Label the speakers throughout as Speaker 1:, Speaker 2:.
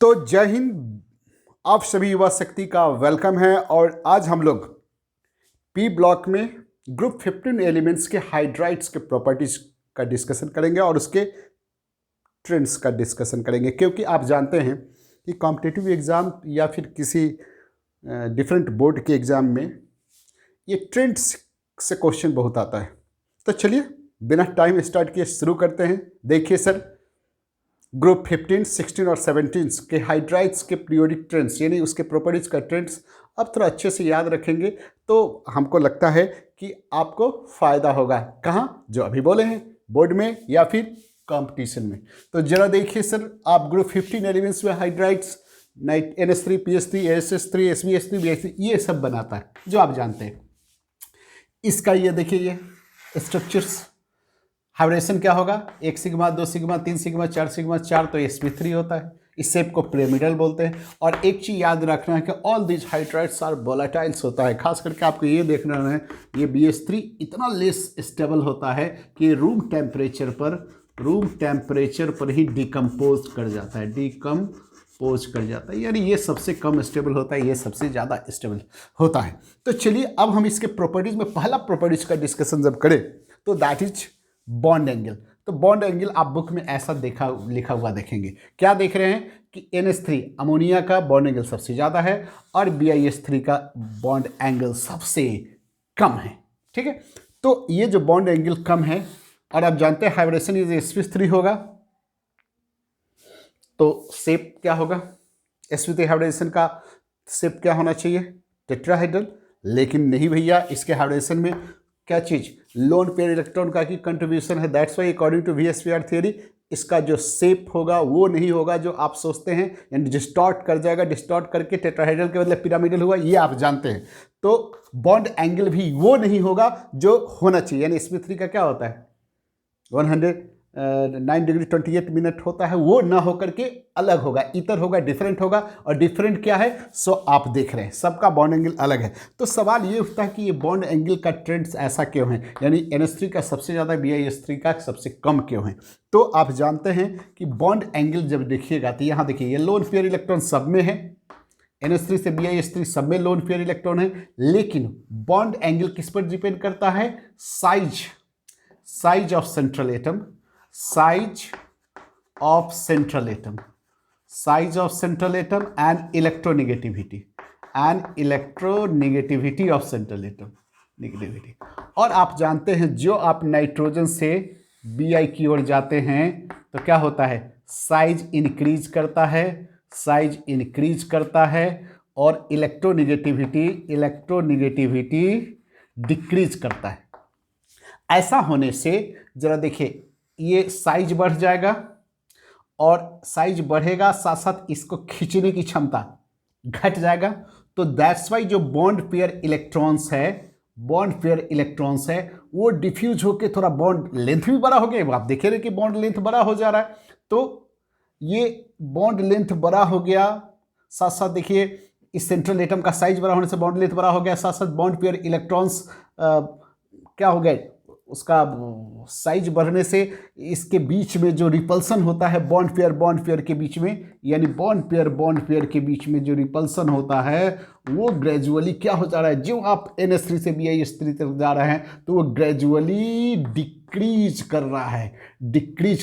Speaker 1: तो जय हिंद। आप सभी युवा शक्ति का वेलकम है और आज हम लोग पी ब्लॉक में ग्रुप 15 एलिमेंट्स के हाइड्राइड्स के प्रॉपर्टीज का डिस्कशन करेंगे और उसके ट्रेंड्स का डिस्कशन करेंगे, क्योंकि आप जानते हैं कि कॉम्पिटिटिव एग्ज़ाम या फिर किसी डिफरेंट बोर्ड के एग्ज़ाम में ये ट्रेंड्स से क्वेश्चन बहुत आता है। तो चलिए बिना टाइम स्टार्ट किए शुरू करते हैं। देखिए सर, ग्रुप 15, 16 और 17 के हाइड्राइड्स के पीरियोडिक ट्रेंड्स यानी उसके प्रॉपर्टीज का ट्रेंड्स अब थोड़ा अच्छे से याद रखेंगे तो हमको लगता है कि आपको फ़ायदा होगा। कहाँ? जो अभी बोले हैं, बोर्ड में या फिर कंपटीशन में। तो जरा देखिए सर, आप ग्रुप 15 एलिमेंट्स में hydrides NH3, PH3, ASH3, SbH3, BH3 ये सब बनाता है जो आप जानते हैं। इसका ये देखिए, ये स्ट्रक्चर्स हाइब्रिडेशन क्या होगा? 1 सिग्मा, 2 सिग्मा, 3 सिग्मा, 4 सिग्मा, 4 तो sp3 होता है। इस शेप को पिरामिडल बोलते हैं। और एक चीज़ याद रखना है कि all these hydrides are volatiles होता है। खास करके आपको ये देखना है, ये BH3 इतना लेस स्टेबल होता है कि रूम टेम्परेचर पर ही डिकम्पोज कर जाता है, यानी ये सबसे कम स्टेबल होता है, ये सबसे ज़्यादा स्टेबल होता है। तो चलिए अब हम इसके प्रॉपर्टीज में पहला प्रॉपर्टीज का डिस्कशन जब करें तो दैट इज बॉन्ड एंगल। तो बॉन्ड एंगल आप बुक में ऐसा लिखा हुआ देखेंगे। क्या देख रहे हैं कि NH3 अमोनिया का बॉन्ड एंगल सबसे ज़्यादा है और BiH3 का बॉन्ड एंगल सबसे कम है। ठीक है, तो ये जो बॉन्ड एंगल कम है और आप जानते हैं हाइब्रिडेशन इज sp3 होगा, तो शेप क्या होगा? sp3 हाइब्रिडेशन का शेप क्या होना चाहिए? टेट्राहेड्रल। लेकिन नहीं भैया, इसके हाइब्रिडेशन में क्या चीज़? लोन पेयर इलेक्ट्रॉन का की कंट्रीब्यूशन है। That's why according to VSPR theory इसका जो शेप होगा वो नहीं होगा जो आप सोचते हैं, यानी डिस्टॉर्ट कर जाएगा। डिस्टॉर्ट करके टेट्राहेड्रल के बदले पिरामिडल हुआ, ये आप जानते हैं। तो बॉन्ड एंगल भी वो नहीं होगा जो होना चाहिए, यानी sp3 का क्या होता है 109 डिग्री 28 मिनट होता है, वो ना होकर के अलग होगा, इतर होगा, डिफरेंट होगा। और डिफरेंट क्या है? सो आप देख रहे हैं सबका बॉन्ड एंगल अलग है। तो सवाल ये उठता है कि ये बॉन्ड एंगल का ट्रेंड्स ऐसा क्यों है, यानी NH3 का सबसे ज़्यादा, BiH3 का सबसे कम क्यों है? तो आप जानते हैं कि बॉन्ड एंगल जब देखिएगा तो यहाँ देखिए, ये लोन पेयर इलेक्ट्रॉन सब में है, NH3 से BiH3 सब में लोन पेयर इलेक्ट्रॉन है। लेकिन बॉन्ड एंगल किस पर डिपेंड करता है? Size of central atom, size of central atom and electronegativity of central atom, negativity. और आप जानते हैं जो आप नाइट्रोजन से Bi की ओर जाते हैं तो क्या होता है? साइज इंक्रीज करता है और इलेक्ट्रोनेगेटिविटी डिक्रीज करता है। ऐसा होने से जरा देखिए, ये साइज बढ़ जाएगा और साइज बढ़ेगा, साथ साथ इसको खींचने की क्षमता घट जाएगा। तो दैट्स वाई जो बॉन्ड पेयर इलेक्ट्रॉन्स है वो डिफ्यूज होके थोड़ा बॉन्ड लेंथ भी बड़ा हो गया। आप देख रहे हैं कि बॉन्ड लेंथ बड़ा हो जा रहा है। तो ये बॉन्ड लेंथ बड़ा हो गया, साथ साथ देखिए इस सेंट्रल एटम का साइज बड़ा होने से बॉन्ड लेंथ बड़ा हो गया, साथ साथ बॉन्ड पेयर इलेक्ट्रॉन्स क्या हो गए, उसका साइज बढ़ने से इसके बीच में जो रिपल्सन होता है बॉन्ड पेयर के बीच में, यानी बॉन्ड पेयर के बीच में जो रिपल्सन होता है वो ग्रेजुअली क्या हो जा रहा है? जो आप NH3 से BiH3 तक जा रहे हैं तो वो ग्रेजुअली डिक्रीज कर रहा है। तो डिक्रीज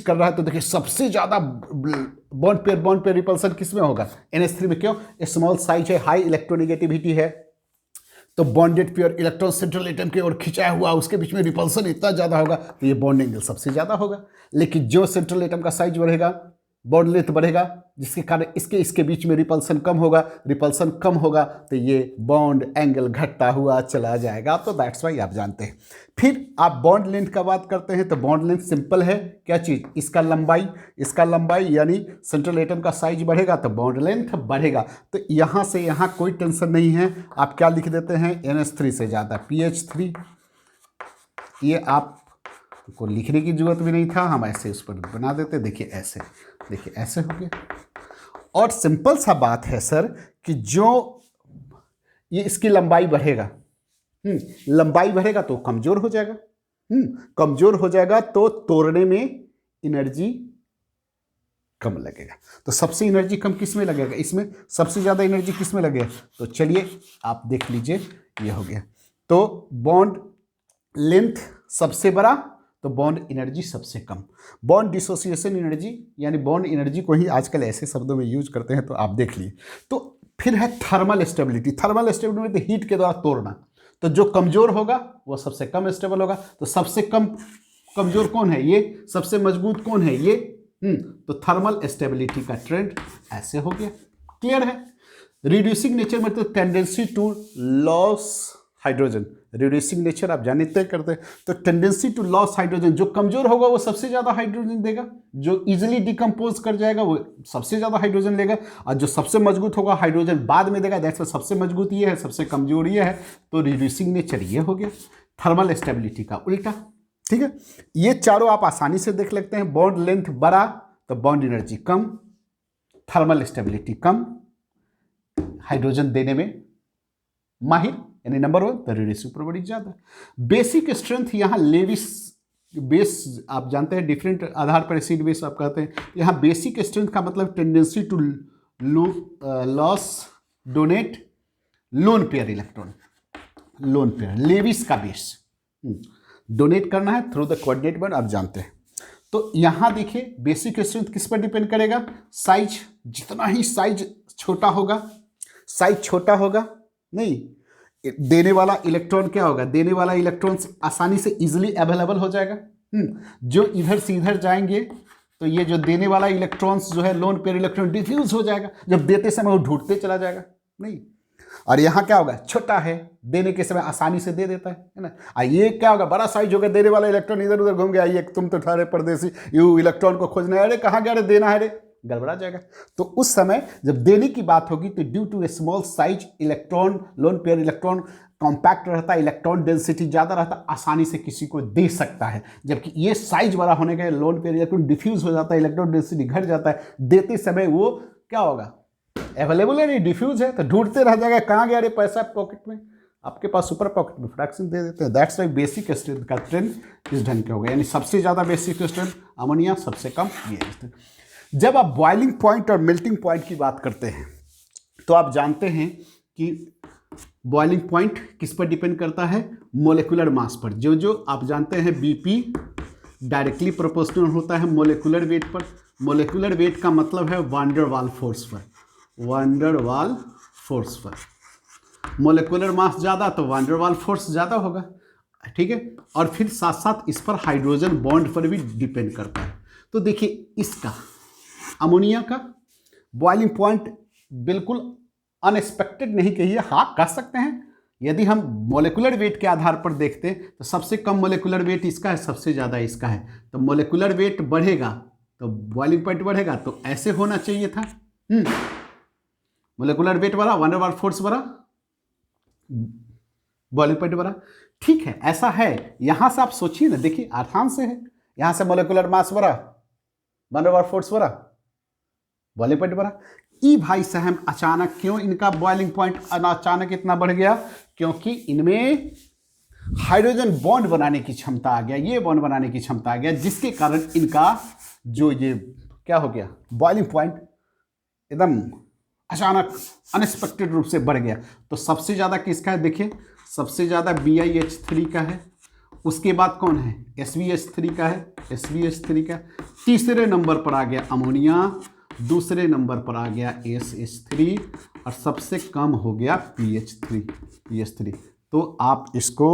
Speaker 1: कर रहा है तो देखिए सबसे ज़्यादा बॉन्ड पेयर रिपल्सन किस में होगा? NH3 में। क्यों? स्मॉल साइज है, हाई इलेक्ट्रोनेगेटिविटी है, तो bonded pair electron central atom की ओर खिंचाया हुआ, उसके बीच में रिपल्सन इतना ज़्यादा होगा तो ये बॉन्ड एंगल सबसे ज़्यादा होगा। लेकिन जो सेंट्रल एटम का साइज बढ़ेगा, बॉन्ड लेंथ बढ़ेगा, जिसके कारण इसके बीच में रिपल्सन कम होगा तो ये बॉन्ड एंगल घटता हुआ चला जाएगा। तो दैट्स वाई आप जानते हैं। फिर आप बॉन्ड लेंथ का बात करते हैं तो बॉन्ड लेंथ सिंपल है, क्या चीज़? इसका लंबाई यानी सेंट्रल एटम का साइज बढ़ेगा तो बॉन्ड लेंथ बढ़ेगा। तो यहाँ से यहाँ कोई टेंशन नहीं है। आप क्या लिख देते हैं? NH3 से ज़्यादा PH3, ये आपको लिखने की जरूरत भी नहीं था, हम ऐसे उस पर बना देते। देखिए ऐसे हो गया। और सिंपल सा बात है सर कि जो ये इसकी लंबाई बढ़ेगा, तो कमजोर हो जाएगा, तो तोड़ने में एनर्जी कम लगेगा। तो सबसे एनर्जी कम किस में लगेगा, इसमें। सबसे ज़्यादा एनर्जी किस में लगेगा, तो चलिए आप देख लीजिए, ये हो गया। तो बॉन्ड लेंथ सबसे बड़ा तो बॉन्ड एनर्जी सबसे कम। बॉन्ड डिसोसिएशन एनर्जी यानी बॉन्ड एनर्जी को ही आजकल ऐसे शब्दों में यूज करते हैं, तो आप देख लिए। तो फिर है thermal stability. Thermal stability heat के द्वारा तोड़ना। तो जो कमजोर होगा वो सबसे कम स्टेबल होगा। तो सबसे कम कमजोर कौन है, ये। सबसे मजबूत कौन है, ये। तो थर्मल स्टेबिलिटी का ट्रेंड ऐसे हो गया। क्लियर है। रिड्यूसिंग नेचर मतलब tendency to loss hydrogen. Reducing nature आप जानते करते हैं, तो टेंडेंसी टू लॉस हाइड्रोजन। जो कमजोर होगा वो सबसे ज्यादा हाइड्रोजन देगा, जो इजिली डिकम्पोज कर जाएगा वो सबसे ज्यादा हाइड्रोजन लेगा, और जो सबसे मजबूत होगा हाइड्रोजन बाद में देगा। दैट्स सबसे मजबूत ये है, सबसे कमजोर ये है। तो रिड्यूसिंग नेचर ये हो गया, थर्मल स्टेबिलिटी का उल्टा। ठीक है, ये चारों आप आसानी से देख लेते हैं। बॉन्ड लेंथ बड़ा तो बॉन्ड एनर्जी कम, थर्मल स्टेबिलिटी कम, हाइड्रोजन देने में माहिर यानी नंबर 1, तो रेडियस प्रोबेबिलिटी ज्यादा। बेसिक स्ट्रेंथ यहाँ लेविस बेस आप जानते हैं, डिफरेंट आधार पर एसिड बेस आप कहते हैं। यहाँ बेसिक स्ट्रेंथ का मतलब tendency to loss donate lone pair electron. Lone pair Lewis का बेस डोनेट करना है थ्रू द कोऑर्डिनेट बॉन्ड, आप जानते हैं। तो यहाँ देखिए बेसिक स्ट्रेंथ किस पर डिपेंड करेगा, साइज। जितना ही साइज छोटा होगा, साइज छोटा होगा नहीं, देने वाला इलेक्ट्रॉन क्या होगा, देने वाला इलेक्ट्रॉन आसानी से इजीली अवेलेबल हो जाएगा। जो इधर से इधर जाएंगे तो ये जो देने वाला इलेक्ट्रॉन्स जो है लोन पेयर इलेक्ट्रॉन डिफ्यूज हो जाएगा, जब देते समय वो ढूंढते चला जाएगा नहीं। और यहाँ क्या होगा, छोटा है, देने के समय आसानी से दे देता है ना। और ये क्या होगा, बड़ा साइज होगा, देने वाला इलेक्ट्रॉन इधर उधर घूम गया, ये तुम तो ठहरे परदेसी, यू इलेक्ट्रॉन को खोजना है, अरे कहाँ गया, अरे देना है, अरे गड़बड़ा जाएगा। तो उस समय जब देने की बात होगी तो due to a small size electron lone pair electron compact रहता है, इलेक्ट्रॉन डेंसिटी ज़्यादा रहता है, आसानी से किसी को दे सकता है। जबकि ये साइज बड़ा होने के लोन पेयर इलेक्ट्रॉन डिफ्यूज हो जाता है, इलेक्ट्रॉन डेंसिटी घट जाता है, देते समय वो क्या होगा, अवेलेबल है नहीं, डिफ्यूज है, तो ढूंढते रह जाएगा, कहाँ गया, अरे पैसा पॉकेट में, आपके पास सुपर पॉकेट में फ्रैक्शन दे देते हैं। दैट्स वाई बेसिक स्ट्रेंथ का ट्रेंड इस ढंग के होगा, यानी सबसे ज़्यादा बेसिक स्ट्रेंथ अमोनिया, सबसे कम ये। जब आप बॉइलिंग पॉइंट और मेल्टिंग पॉइंट की बात करते हैं तो आप जानते हैं कि बॉइलिंग पॉइंट किस पर डिपेंड करता है, मोलेकुलर मास पर। जो जो आप जानते हैं बीपी डायरेक्टली प्रोपोर्शनल होता है मोलेकुलर वेट पर। मोलेकुलर वेट का मतलब है वान डेर वाल फोर्स पर, वान डेर वाल फोर्स पर। मोलेकुलर मास ज़्यादा तो वान डेर वाल फोर्स ज़्यादा होगा, ठीक है। और फिर साथ साथ इस पर हाइड्रोजन बॉन्ड पर भी डिपेंड करता है। तो देखिए इसका अमोनिया का बॉइलिंग पॉइंट बिल्कुल अनएक्सपेक्टेड नहीं कहिए, हाँ कह सकते हैं। यदि हम मोलेकुलर वेट के आधार पर देखते तो सबसे कम मोलेकुलर वेट इसका है, सबसे ज़्यादा इसका है। तो मोलेकुलर वेट बढ़ेगा तो बॉइलिंग पॉइंट बढ़ेगा, तो ऐसे होना चाहिए था। मोलेकुलर वेट बढ़ा, वन डेर वाल फोर्स बढ़ा, बॉइलिंग पॉइंट बढ़ा, ठीक है, ऐसा है। यहां से आप सोचिए ना, देखिए आसान से है। यहां से मोलेकुलर मास बढ़ा, वन डेर वाल फोर्स बढ़ा, बॉइलिंग पॉइंट बढ़ा। ई भाई साहब अचानक क्यों इनका बॉइलिंग पॉइंट अचानक इतना बढ़ गया, क्योंकि इनमें हाइड्रोजन बॉन्ड बनाने की क्षमता आ गया, ये बॉन्ड बनाने की क्षमता आ गया, जिसके कारण इनका जो ये क्या हो गया, बॉइलिंग पॉइंट एकदम अचानक अनएक्सपेक्टेड रूप से बढ़ गया। तो सबसे ज़्यादा किसका है, देखिए सबसे ज़्यादा BiH3 का है, उसके बाद कौन है, SvH3 का है, SvH3 का। तीसरे नंबर पर आ गया अमोनिया, दूसरे नंबर पर आ गया SH3 और सबसे कम हो गया PH3। तो आप इसको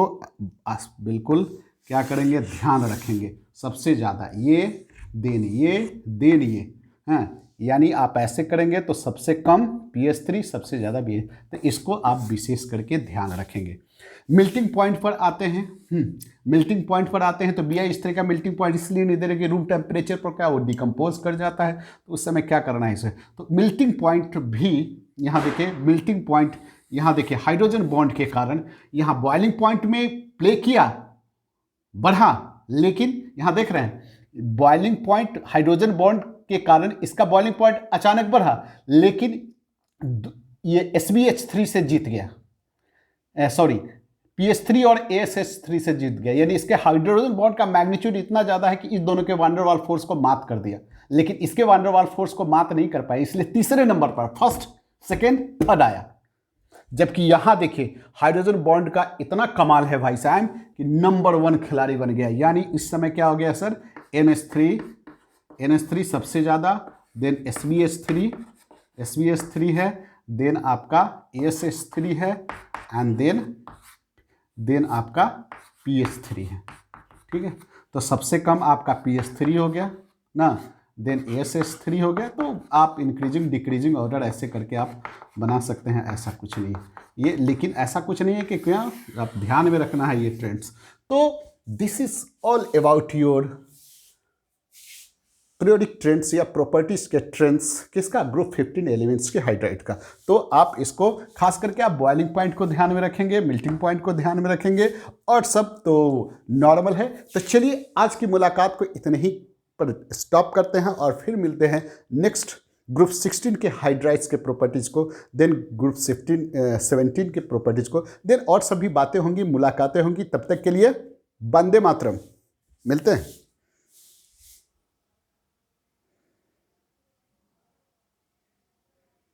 Speaker 1: बिल्कुल क्या करेंगे, ध्यान रखेंगे। सबसे ज़्यादा ये देन ये हाँ, यानी आप ऐसे करेंगे तो सबसे कम PH3, सबसे ज़्यादा BH, तो इसको आप विशेष करके ध्यान रखेंगे। मेल्टिंग पॉइंट पर आते हैं, मेल्टिंग पॉइंट पर आते हैं तो BI इस तरह का मेल्टिंग पॉइंट इसलिए नहीं दे रहे कि रूम टेम्परेचर पर क्या वो डिकम्पोज कर जाता है, तो उस समय क्या करना है इसे। तो मेल्टिंग पॉइंट भी यहाँ देखिए, मेल्टिंग पॉइंट यहाँ देखिए हाइड्रोजन बॉन्ड के कारण यहाँ बॉइलिंग पॉइंट में प्ले किया, बढ़ा, लेकिन यहाँ देख रहे हैं बॉइलिंग पॉइंट हाइड्रोजन बॉन्ड के कारण इसका बॉइलिंग पॉइंट अचानक बढ़ा, लेकिन ये SvH3 से जीत गया, सॉरी PH3 और ASH3 से जीत गया, यानी इसके हाइड्रोजन बॉन्ड का मैग्नीट्यूड इतना ज़्यादा है कि इस दोनों के वान डेर वाल्स फोर्स को मात कर दिया, लेकिन इसके वान डेर वाल्स फोर्स को मात नहीं कर पाए, इसलिए तीसरे नंबर पर फर्स्ट सेकेंड थर्ड आया। जबकि यहां देखिए हाइड्रोजन बॉन्ड का इतना कमाल है भाई साहब कि नंबर 1 खिलाड़ी बन गया, यानी इस समय क्या हो गया सर, NH3 सबसे ज़्यादा, देन SbH3 है, देन आपका ASH3 है, एंड देन आपका PH3 है। ठीक है, तो सबसे कम आपका PH3 हो गया ना, देन ASH3 हो गया। तो आप इंक्रीजिंग डिक्रीजिंग ऑर्डर ऐसे करके आप बना सकते हैं, ऐसा कुछ नहीं है ये, लेकिन ऐसा कुछ नहीं है कि क्या आप ध्यान में रखना है ये ट्रेंड्स। तो this is all about your periodic trends या प्रॉपर्टीज के ट्रेंड्स किसका, ग्रुप 15 एलिमेंट्स के हाइड्राइड का। तो आप इसको खास करके आप बॉइलिंग पॉइंट को ध्यान में रखेंगे, मेल्टिंग पॉइंट को ध्यान में रखेंगे, और सब तो नॉर्मल है। तो चलिए आज की मुलाकात को इतने ही पर स्टॉप करते हैं और फिर मिलते हैं नेक्स्ट ग्रुप 16 के हाइड्राइड्स के प्रॉपर्टीज़ को, देन ग्रुप 17 के प्रॉपर्टीज़ को, देन और सभी बातें होंगी, मुलाकातें होंगी। तब तक के लिए वंदे मातरम, मिलते हैं।